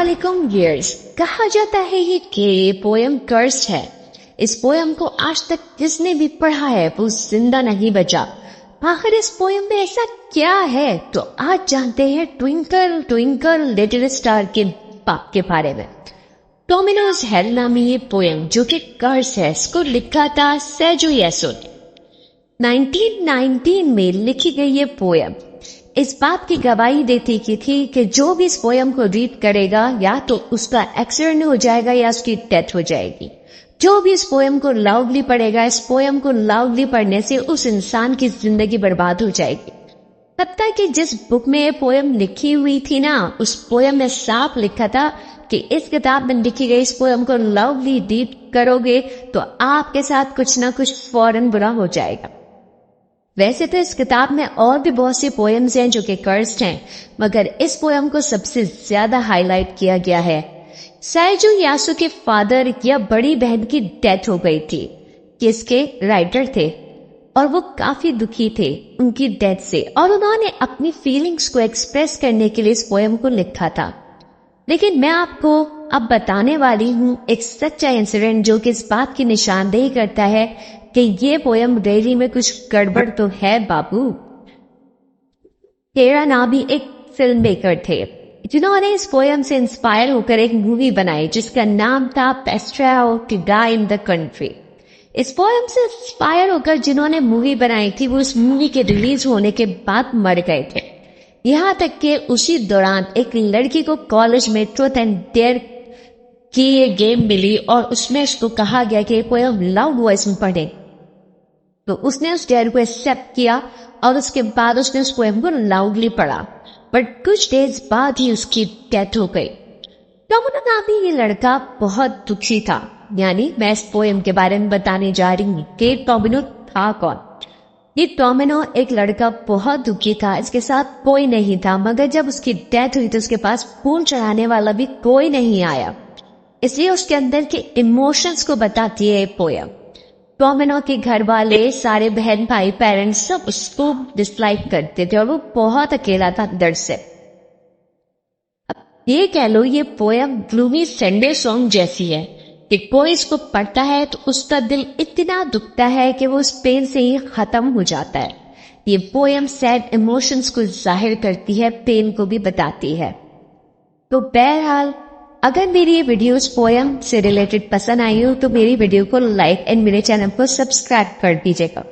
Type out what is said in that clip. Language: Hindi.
अस्सलामुअलैकुम व्यूअर्स। कहा जाता है कि ये पोयम कर्स्ड है। इस पोयम को आज तक जिसने भी पढ़ा है वो जिंदा नहीं बचा। आखिर इस पोयम में ऐसा क्या है, तो आज जानते हैं ट्विंकल ट्विंकल लिटिल स्टार के बाप के बारे में। डोमिनोज हेल नामी ये पोयम जो कि कर्स है, इसको लिखा था सेजो यासुन। 1919 में लिखी गई ये पोयम इस बात की गवाही देती की थी कि जो भी इस पोयम को रीड करेगा या तो उसका एक्सीडेंट हो जाएगा या उसकी डेथ हो जाएगी। जो भी इस पोयम को लाउडली पढ़ेगा, इस पोयम को लाउडली पढ़ने से उस इंसान की जिंदगी बर्बाद हो जाएगी। तब तक कि जिस बुक में ये पोयम लिखी हुई थी ना, उस पोयम में साफ लिखा था कि इस किताब में लिखी गई इस पोयम को लाउडली रीड करोगे तो आपके साथ कुछ ना कुछ फौरन बुरा हो जाएगा। वैसे तो इस किताब में और भी बहुत सी पोएम्स हैं जो कि कर्स्ड हैं, मगर इस पोएम को सबसे ज्यादा हाईलाइट किया गया है। सेजो यासु के फादर या बड़ी बहन की डेथ हो गई थी, जिसके राइटर थे और वो काफी दुखी थे उनकी डेथ से, और उन्होंने अपनी फीलिंग्स को एक्सप्रेस करने के लिए इस पोएम को लिखा था। लेकिन मैं आपको अब बताने वाली हूँ एक सच्चा इंसिडेंट जो कि इस बात की निशानदेही करता है कि ये पोयम डायरी में कुछ गड़बड़ तो है बाबू। केरा नाबी एक फिल्म मेकर थे जिन्होंने इस पोयम से इंस्पायर होकर एक मूवी बनाई जिसका नाम था पेस्ट्राओ to die in the country. इस पोयम से इंस्पायर होकर जिन्होंने मूवी बनाई थी वो उस मूवी के रिलीज होने के बाद मर गए थे। यहाँ तक कि उसी दौरान एक लड़की को कॉलेज में ट्रूथ एंड डेयर की ये गेम मिली और उसमें उसको कहा गया कि पोयम लाउड वॉइस में पढ़े, तो उसने उस डेयर को एक्सेप्ट किया और उसके बाद उसने उस पोयम को लाउडली पढ़ा। बट कुछ डेज बाद ही उसकी डेथ हो गई। डोमिनो नामी ये लड़का बहुत दुखी था। यानी मैं इस पोयम के बारे में बताने जा रही हूँ कि डोमिनो था कौन। ये डोमिनो एक लड़का बहुत दुखी था, इसके साथ कोई नहीं था, मगर जब उसकी डेथ हुई तो उसके पास खून चढ़ाने वाला भी कोई नहीं आया, इसलिए उसके अंदर के इमोशंस को बताती है पोयम। डोमिनो के घर वाले, सारे बहन भाई, पेरेंट्स सब उसको डिसलाइक करते थे और वो बहुत अकेला था अंदर से। ये कह लो ये पोयम ग्लूमी संडे सॉन्ग जैसी है कि कोई इसको पढ़ता है तो उसका दिल इतना दुखता है कि वो उस पेन से ही खत्म हो जाता है। ये पोयम सैड इमोशंस को जाहिर करती है, पेन को भी बताती है। तो बहरहाल अगर मेरी ये वीडियोस पोयम से रिलेटेड पसंद आई हो तो मेरी वीडियो को लाइक एंड मेरे चैनल को सब्सक्राइब कर दीजिएगा।